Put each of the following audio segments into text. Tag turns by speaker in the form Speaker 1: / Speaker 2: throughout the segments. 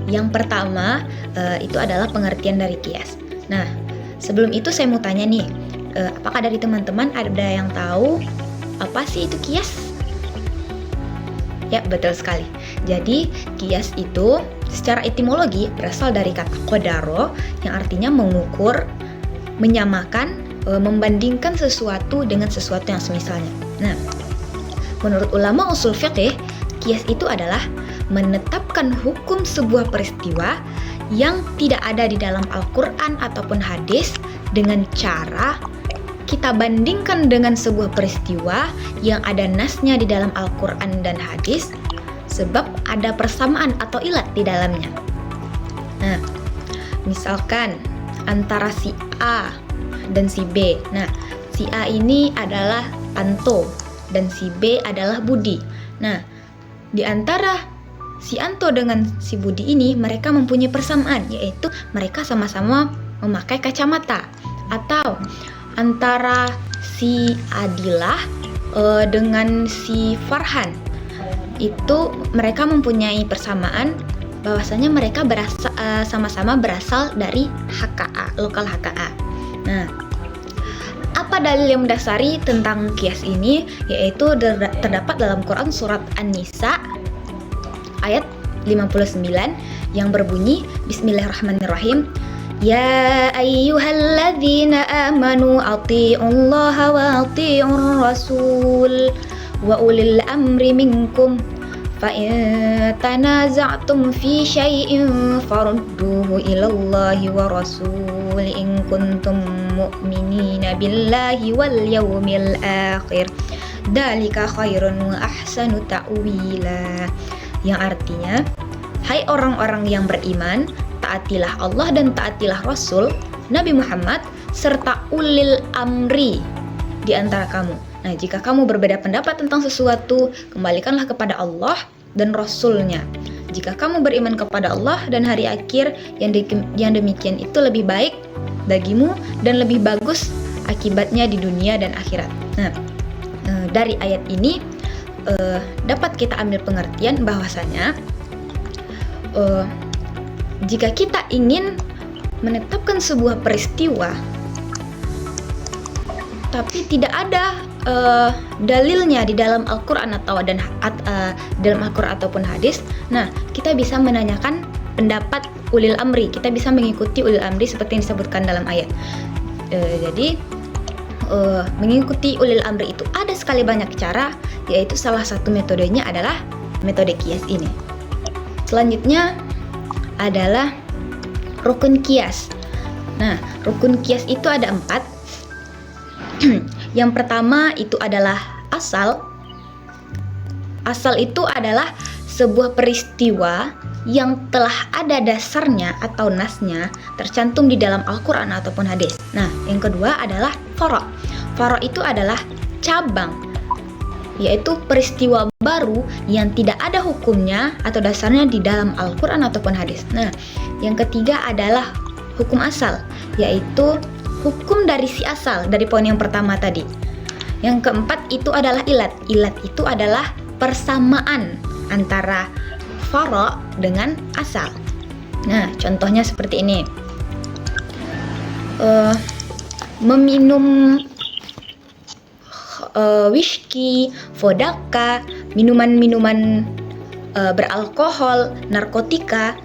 Speaker 1: Yang pertama itu adalah pengertian dari kias. Nah, sebelum itu saya mau tanya nih, apakah dari teman-teman ada yang tahu apa sih itu kias? Ya, betul sekali. Jadi, kias itu secara etimologi berasal dari kata qadaro yang artinya mengukur, menyamakan, membandingkan sesuatu dengan sesuatu yang semisalnya. Nah, menurut ulama usul fiqih, kias itu adalah menetapkan hukum sebuah peristiwa yang tidak ada di dalam Al-Quran ataupun hadis dengan cara kita bandingkan dengan sebuah peristiwa yang ada nasnya di dalam Al-Quran dan hadis, sebab ada persamaan atau ilat di dalamnya. Nah, misalkan antara si A dan si B. Nah, si A ini adalah Anto dan si B adalah Budi. Nah, di antara si Anto dengan si Budi ini mereka mempunyai persamaan, yaitu mereka sama-sama memakai kacamata. Atau antara si Adilah dengan si Farhan, itu mereka mempunyai persamaan bahwasanya mereka sama-sama berasal dari HKA, lokal HKA. Nah, apa dalil yang mendasari tentang kias ini? Yaitu terdapat dalam Quran surat An-Nisa ayat 59 yang berbunyi Bismillahirrahmanirrahim. Ya ayyuhalladzina amanu ati'ullaha wa ati'ur rasul wa ulil amri minkum fa in tanaza'tum fi syai'in farudduhu ilallahi wa rasul in kuntum mu'minina billahi wal yawmil akhir dzalika khairun wa ahsanu ta'wila. Yang artinya, hai orang-orang yang beriman, taatilah Allah dan taatilah Rasul Nabi Muhammad serta ulil amri di antara kamu. Nah, jika kamu berbeda pendapat tentang sesuatu, kembalikanlah kepada Allah dan Rasul-Nya. Jika kamu beriman kepada Allah dan hari akhir, yang demikian itu lebih baik bagimu dan lebih bagus akibatnya di dunia dan akhirat. Nah, dari ayat ini dapat kita ambil pengertian bahwasanya jika kita ingin menetapkan sebuah peristiwa tapi tidak ada dalilnya di dalam Al-Quran dalam Al-Quran ataupun hadis, nah kita bisa menanyakan pendapat ulil amri, kita bisa mengikuti ulil amri seperti yang disebutkan dalam ayat. Jadi mengikuti ulil amri itu ada sekali banyak cara, yaitu salah satu metodenya adalah metode kias ini. Selanjutnya adalah rukun kias. Nah, rukun kias itu ada 4. Yang pertama itu adalah asal. Asal itu adalah sebuah peristiwa yang telah ada dasarnya atau nasnya tercantum di dalam Al-Quran ataupun hadis. Nah, yang kedua adalah faro'. Faro' itu adalah cabang, yaitu peristiwa baru yang tidak ada hukumnya atau dasarnya di dalam Al-Quran ataupun hadis. Nah, yang ketiga adalah hukum asal, yaitu hukum dari si asal, dari poin yang pertama tadi. Yang keempat itu adalah ilat. Ilat itu adalah persamaan antara faro' dengan asal. Nah, contohnya seperti ini. Meminum whisky, vodka, minuman-minuman beralkohol, narkotika,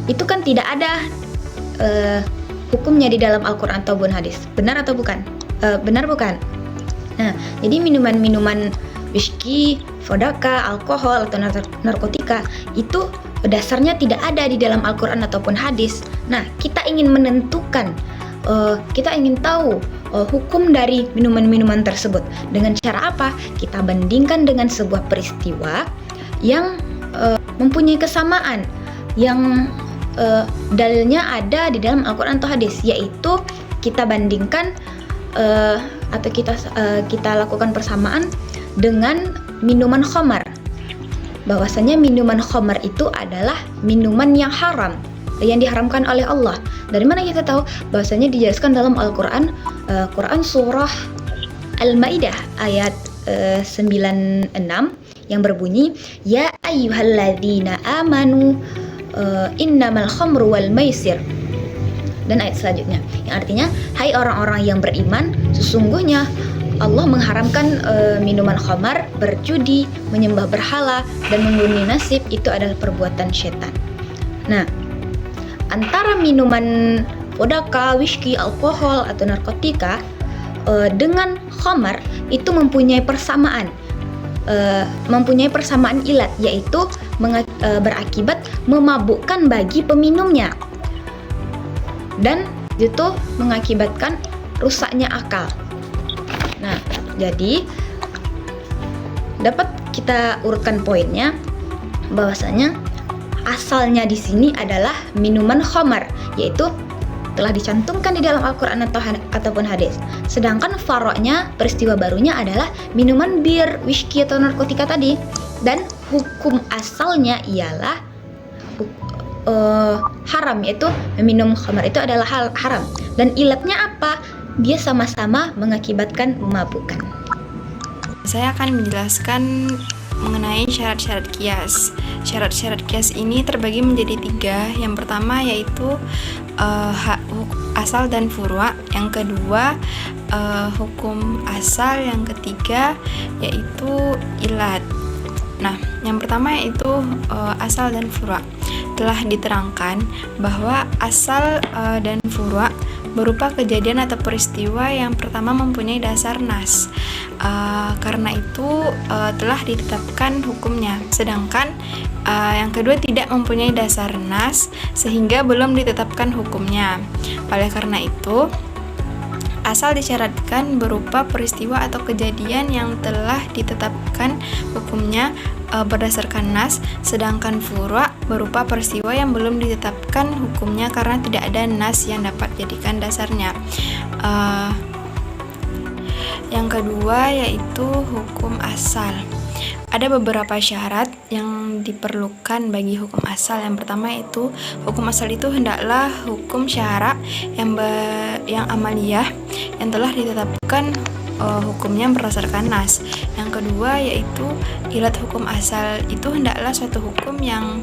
Speaker 1: itu kan tidak ada hukumnya di dalam Al-Quran ataupun hadis. Benar atau bukan? Benar bukan? Nah, jadi minuman-minuman whisky, vodka, alkohol atau narkotika itu dasarnya tidak ada di dalam Al-Quran ataupun hadis. Nah, kita ingin menentukan, kita ingin tahu hukum dari minuman-minuman tersebut. Dengan cara apa? Kita bandingkan dengan sebuah peristiwa yang mempunyai kesamaan, yang dalilnya ada di dalam Al-Quran atau hadis, yaitu kita bandingkan atau kita lakukan persamaan dengan minuman khamar. Bahwasanya minuman khamar itu adalah minuman yang haram, yang diharamkan oleh Allah. Dari mana kita tahu? Bahwasanya dijelaskan dalam Al-Quran, Quran surah Al-Maidah ayat 96 yang berbunyi, Ya ayyuhalladzina amanu innamal khamru wal maisir. Dan ayat selanjutnya yang artinya, hai orang-orang yang beriman, sesungguhnya Allah mengharamkan minuman khamar, berjudi, menyembah berhala, dan mengundi nasib itu adalah perbuatan syaitan. Nah, antara minuman vodka, whisky, alkohol atau narkotika dengan khamar itu mempunyai persamaan ilat, yaitu berakibat memabukkan bagi peminumnya dan itu mengakibatkan rusaknya akal. Nah, jadi dapat kita urutkan poinnya bahwasanya asalnya di sini adalah minuman khamar, yaitu telah dicantumkan di dalam Al-Quran ataupun hadis. Sedangkan faroknya, peristiwa barunya adalah minuman bir, whisky atau narkotika tadi. Dan hukum asalnya ialah haram, yaitu minum khamar itu adalah haram. Dan ilatnya apa? Dia sama-sama mengakibatkan memabukkan.
Speaker 2: Saya akan menjelaskan mengenai syarat-syarat qiyas. Syarat-syarat qiyas ini terbagi menjadi 3. Yang pertama yaitu asal dan furu'. Yang kedua hukum asal. Yang ketiga yaitu ilat. Nah, yang pertama yaitu asal dan furu'. Telah diterangkan bahwa asal dan furu' berupa kejadian atau peristiwa yang pertama mempunyai dasar nas. Karena itu telah ditetapkan hukumnya. Sedangkan yang kedua tidak mempunyai dasar nas sehingga belum ditetapkan hukumnya. Oleh karena itu, asal disyaratkan berupa peristiwa atau kejadian yang telah ditetapkan hukumnya berdasarkan nas, sedangkan furu' berupa peristiwa yang belum ditetapkan hukumnya karena tidak ada nas yang dapat jadikan dasarnya. Yang kedua yaitu hukum asal. Ada beberapa syarat yang diperlukan bagi hukum asal. Yang pertama yaitu hukum asal itu hendaklah hukum syara yang amaliyah yang telah ditetapkan hukumnya berdasarkan nas. Yang kedua yaitu ilat hukum asal itu hendaklah suatu hukum yang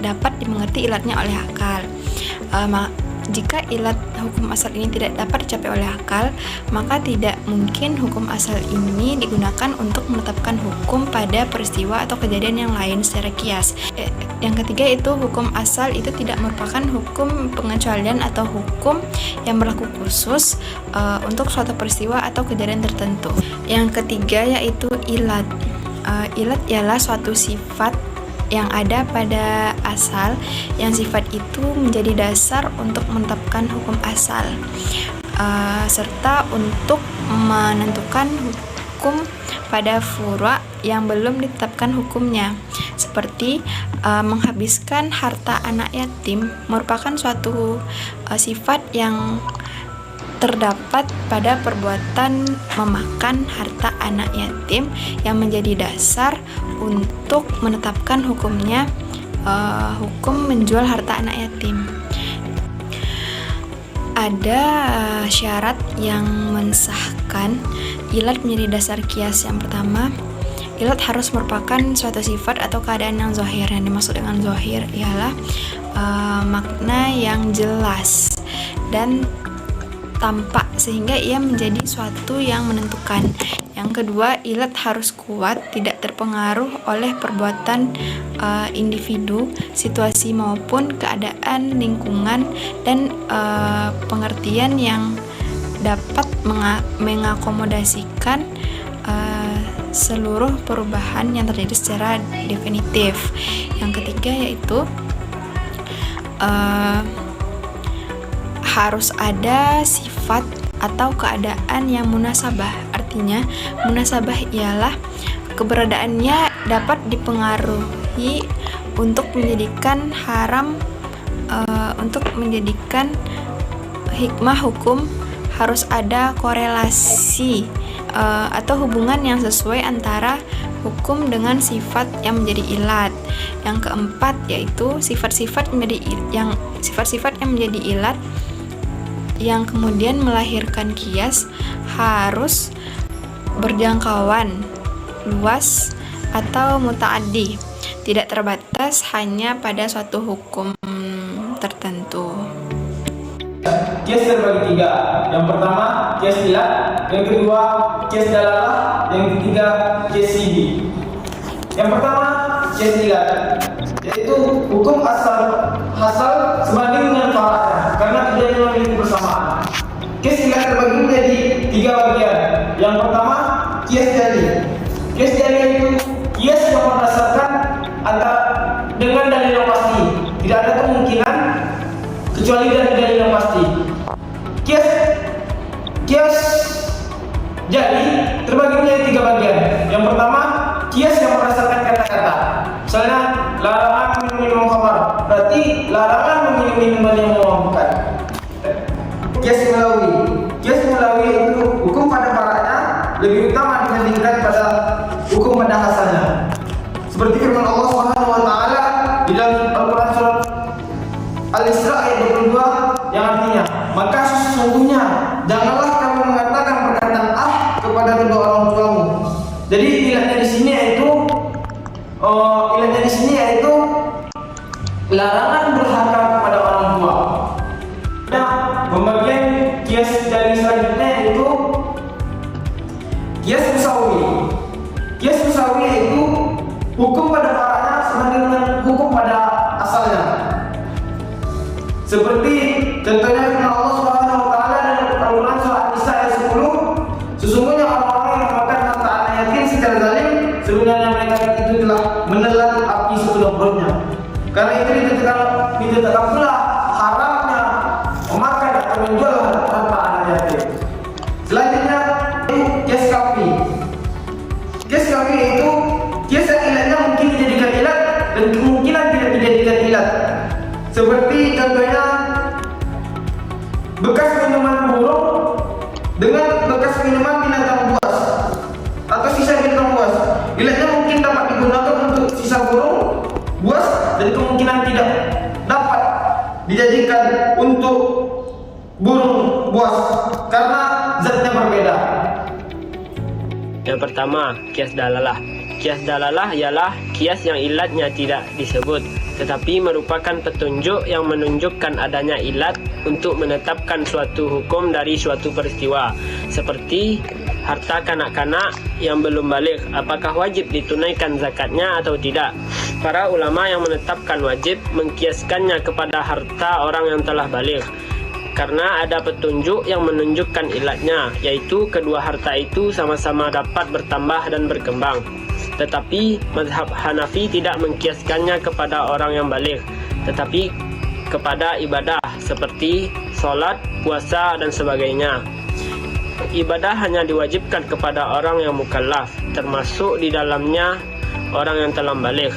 Speaker 2: dapat dimengerti ilatnya oleh akal. Jika ilat hukum asal ini tidak dapat dicapai oleh akal, maka tidak mungkin hukum asal ini digunakan untuk menetapkan hukum pada peristiwa atau kejadian yang lain secara qiyas. Yang ketiga itu hukum asal itu tidak merupakan hukum pengecualian atau hukum yang berlaku khusus untuk suatu peristiwa atau kejadian tertentu. Yang ketiga yaitu ilat. Ilat ialah suatu sifat yang ada pada asal, yang sifat itu menjadi dasar untuk menetapkan hukum asal, serta untuk menentukan hukum pada furu' yang belum ditetapkan hukumnya. Seperti menghabiskan harta anak yatim merupakan suatu sifat yang terdapat pada perbuatan memakan harta anak yatim yang menjadi dasar untuk menetapkan hukumnya hukum menjual harta anak yatim. Ada syarat yang mensahkan ilat menjadi dasar qiyas. Yang pertama, ilat harus merupakan suatu sifat atau keadaan yang zahir. Yang dimaksud dengan zahir ialah makna yang jelas dan tampak sehingga ia menjadi suatu yang menentukan. Yang kedua, ilat harus kuat, tidak terpengaruh oleh perbuatan individu, situasi maupun keadaan lingkungan dan pengertian yang dapat mengakomodasikan seluruh perubahan yang terjadi secara definitif. Yang ketiga yaitu harus ada sifat atau keadaan yang munasabah. Artinya, munasabah ialah keberadaannya dapat dipengaruhi untuk menjadikan haram, untuk menjadikan hikmah hukum. Harus ada korelasi atau hubungan yang sesuai antara hukum dengan sifat yang menjadi ilat. Yang keempat yaitu sifat-sifat yang menjadi ilat yang kemudian melahirkan qiyas harus berjangkauan luas atau muta'addi. tidak terbatas hanya pada suatu hukum tertentu.
Speaker 3: Kias terbagi tiga. Yang pertama kias ilat, yang kedua kias dalalah, yang ketiga kias sibi. Yang pertama kias ilat, yaitu hukum asal sebanding dengan far'nya karena keduanya memiliki persamaan. Kias ilat terbagi menjadi tiga bagian. Yang pertama kias jali. Kias jali itu kias yang berdasarkan dengan dalil yang pasti. Tidak ada kemungkinan kecuali dari dalil yang pasti. Kias jadi terbagi menjadi tiga bagian. Yang pertama kias yang berdasarkan kata-kata. Misalnya larangan minum minuman khamar, berarti larangan meminum minuman yang memabukkan. Kias mulawi itu hukum pada far'nya lebih utama dibandingkan pada hukum pada asalnya. Seperti firman Allah Subhanahu wa taala di dalam Al-Qur'an surat Al-Isra ayat 22 yang artinya, maka sesungguhnya janganlah kamu mengatakan perkataan kepada kedua orang tuamu. Jadi ilatnya di sini yaitu larangan durhaka kepada orang tua. Nah, pembagian kias dari selanjutnya yaitu kias musawi. Kias musawi yaitu hukum pada far'nya sebanding dengan hukum pada asalnya. Seperti contohnya firman Allah Subhanahu wa taala dalam Al-Qur'an surah An-Nisa ayat 10, sesungguhnya orang-orang yang memakan harta anak yatim secara zalim, sebenarnya mereka itu telah menelan api sebelum perutnya. Karena itu ditetapkan pula haramnya memakan atau menjual harta anak yatim. Selanjutnya kias kafi. Kias kafi itu kias yang ilatnya mungkin dijadikan ilat dan kemungkinan tidak dijadikan ilat. Seperti contohnya bekas minuman burung dengan bekas minuman binatang buas atau sisa binatang buas. Ilatnya mungkin dapat digunakan untuk sisa burung buas dan kemungkinan tidak dapat dijadikan untuk burung buas karena zatnya berbeda.
Speaker 4: Yang pertama, kias dalalah. Kias dalalah ialah kias yang ilatnya tidak disebut, tetapi merupakan petunjuk yang menunjukkan adanya ilat untuk menetapkan suatu hukum dari suatu peristiwa. Seperti harta kanak-kanak yang belum balik, apakah wajib ditunaikan zakatnya atau tidak? Para ulama yang menetapkan wajib mengkiaskannya kepada harta orang yang telah balik, karena ada petunjuk yang menunjukkan ilatnya, yaitu kedua harta itu sama-sama dapat bertambah dan berkembang. Tetapi mazhab Hanafi tidak mengkiaskannya kepada orang yang balik, tetapi kepada ibadah seperti sholat, puasa, dan sebagainya. Ibadah hanya diwajibkan kepada orang yang mukallaf, termasuk di dalamnya orang yang telah balik,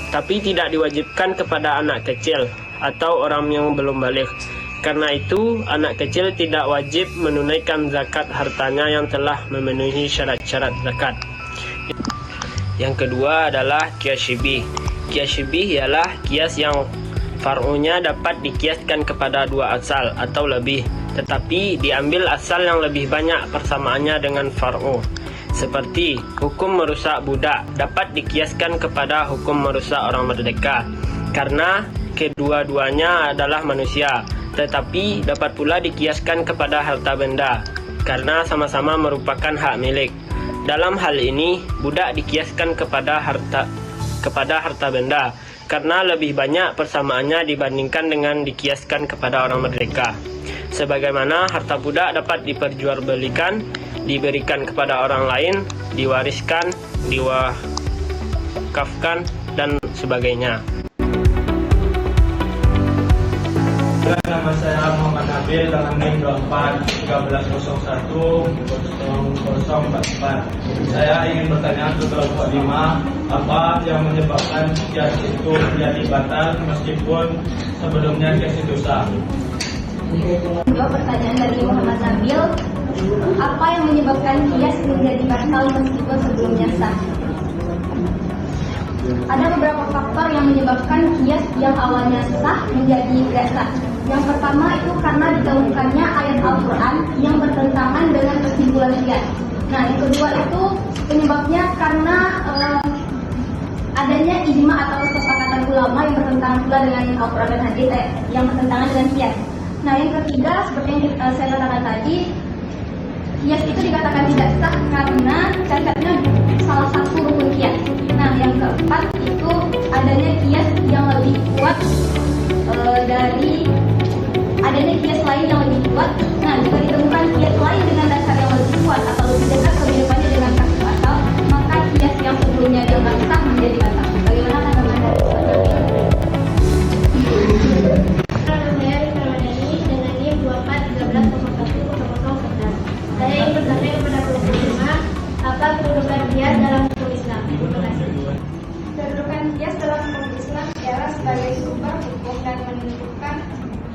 Speaker 4: tapi tidak diwajibkan kepada anak kecil atau orang yang belum balik. Karena itu, anak kecil tidak wajib menunaikan zakat hartanya yang telah memenuhi syarat-syarat zakat. Yang kedua adalah kias syibih. Kias syibih ialah kias yang far'unya dapat dikiaskan kepada dua asal atau lebih, tetapi diambil asal yang lebih banyak persamaannya dengan far'u. Seperti hukum merusak budak dapat dikiaskan kepada hukum merusak orang merdeka, karena kedua-duanya adalah manusia. Tetapi dapat pula dikiaskan kepada harta benda, karena sama-sama merupakan hak milik. Dalam hal ini, budak dikiaskan kepada harta benda, karena lebih banyak persamaannya dibandingkan dengan dikiaskan kepada orang merdeka. Sebagaimana harta budak dapat diperjualbelikan, diberikan kepada orang lain, diwariskan, diwakafkan, dan sebagainya.
Speaker 5: Nama saya Muhammad Nabil dengan NIM 24 1301 0044. Saya ingin bertanya untuk kelompok 5, apa yang menyebabkan kias itu menjadi batal meskipun sebelumnya kias itu sah?
Speaker 6: Dua pertanyaan dari Muhammad Nabil, apa yang menyebabkan kias menjadi batal meskipun sebelumnya sah? Ada beberapa faktor yang menyebabkan kias yang awalnya sah menjadi tidak sah. Yang pertama itu karena dijauhkannya ayat Al-Quran yang bertentangan dengan kesimpulan kias. Nah, yang kedua itu penyebabnya karena adanya bertentangan pula dengan Al-Quran dan hadis yang bertentangan dengan kias. Nah, yang ketiga seperti yang saya katakan tadi, kias itu dikatakan tidak sah karena cacatnya salah satu rukun kias. Nah, yang keempat itu adanya kias yang lebih kuat dari adanya kias lain yang lebih kuat. Nah, jika ditemukan kias lain dengan dasar yang lebih kuat atau lebih dekat kemiripannya dengan kasus asal, maka kias yang sebelumnya dianggap sah menjadi batal. Bagaimana tanggapan dari Saya ingin bertanya kepada kelompok 5, apa kedudukan kias dalam hukum Islam? Terima kasih. Kedudukan kias dalam hukum Islam ialah sebagai sumber hukum dan menentukan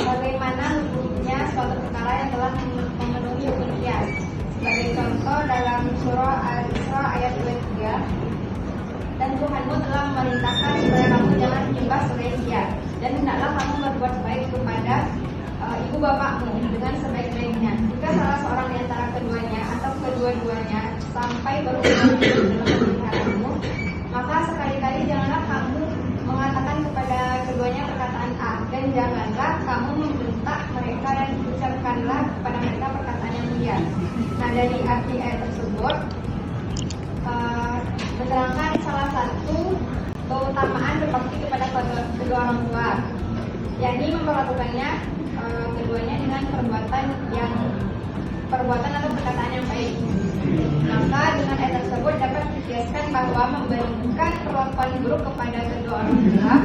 Speaker 6: bagaimana hukumnya suatu perkara yang telah memenuhi hukum kias. Sebagai contoh dalam surah Al-Isra ayat 23, dan Tuhanmu telah memerintahkan supaya kamu jangan menyembah selain Dia, dan hendaklah kamu berbuat baik kepada ibu bapakmu dengan sebaik-baiknya. Jika salah seorang di antara keduanya atau kedua-duanya sampai berhubungan dalam peliharaanmu, maka sekali-kali janganlah kamu mengatakan kepada keduanya perkataan A, dan janganlah kamu membentak mereka dan ucapkanlah kepada mereka perkataan yang mulia. Nah, dari arti ayat tersebut menerangkan salah satu keutamaan berbakti kepada kedua orang tua, yakni memperlakukannya keduanya dengan perbuatan atau perkataan yang baik. Maka dengan ayat tersebut dapat dijelaskan bahwa memberikan perlakuan buruk kepada kedua orang tua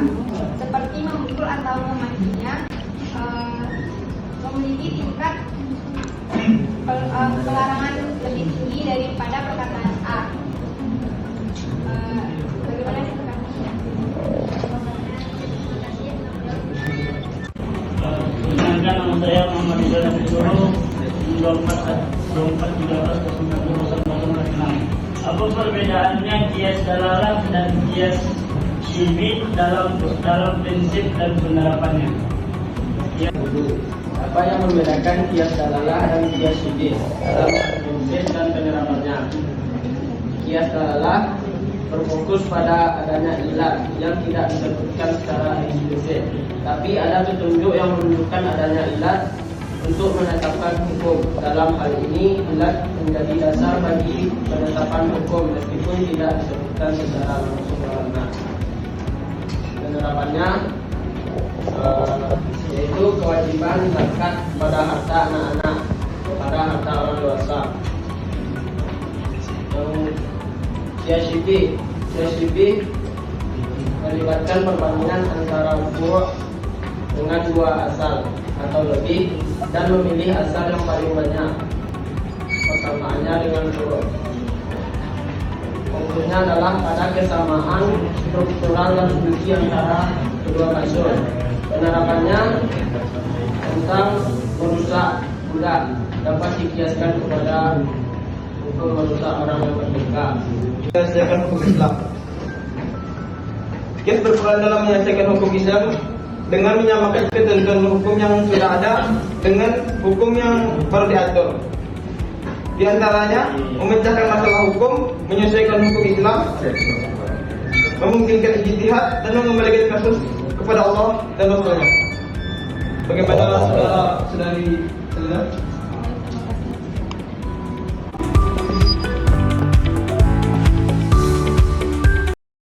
Speaker 6: seperti memukul atau memakinya memiliki tingkat pelarangan lebih tinggi daripada perkataan A. Bagaimana sikap Anda?
Speaker 7: Perkenalkan, nama saya Muhammad Rizal Abdul 24/13/1996. Apa perbedaannya kias dalalah dan kias syibih dalam prinsip dan penerapannya?
Speaker 4: Apa yang membedakan kias dalalah dan kias syibih dalam prinsip dan penerapannya? Kias dalalah berfokus pada adanya ilat yang tidak disebutkan secara eksplisit, tapi ada petunjuk yang menunjukkan adanya ilat untuk menetapkan hukum. Dalam hal ini, ilat menjadi dasar bagi penetapan hukum meskipun tidak disebutkan secara langsung dalam nas. Penerapannya yaitu kewajiban zakat pada harta anak-anak, pada harta orang dewasa. Kias syibih melibatkan perbandingan antara furu' dengan dua asal atau lebih dan memilih asal yang paling banyak. Persamaannya dengan furu'. Contohnya adalah pada kesamaan struktural dan fungsi antara kedua kasus. Penerapannya tentang merusak budak dapat dikiaskan kepada hukum merusak orang yang merdeka.
Speaker 3: Menyelesaikan hukum Islam. Kias berperan dalam menyelesaikan hukum Islam dengan menyamakan ketentuan hukum yang sudah ada dengan hukum yang baru diatur. Di antaranya memecahkan masalah hukum, menyesuaikan hukum Islam, memungkinkan ijtihad dan mengembalikan kasus kepada Allah dan Rasulnya. Bagaimana saudara-saudari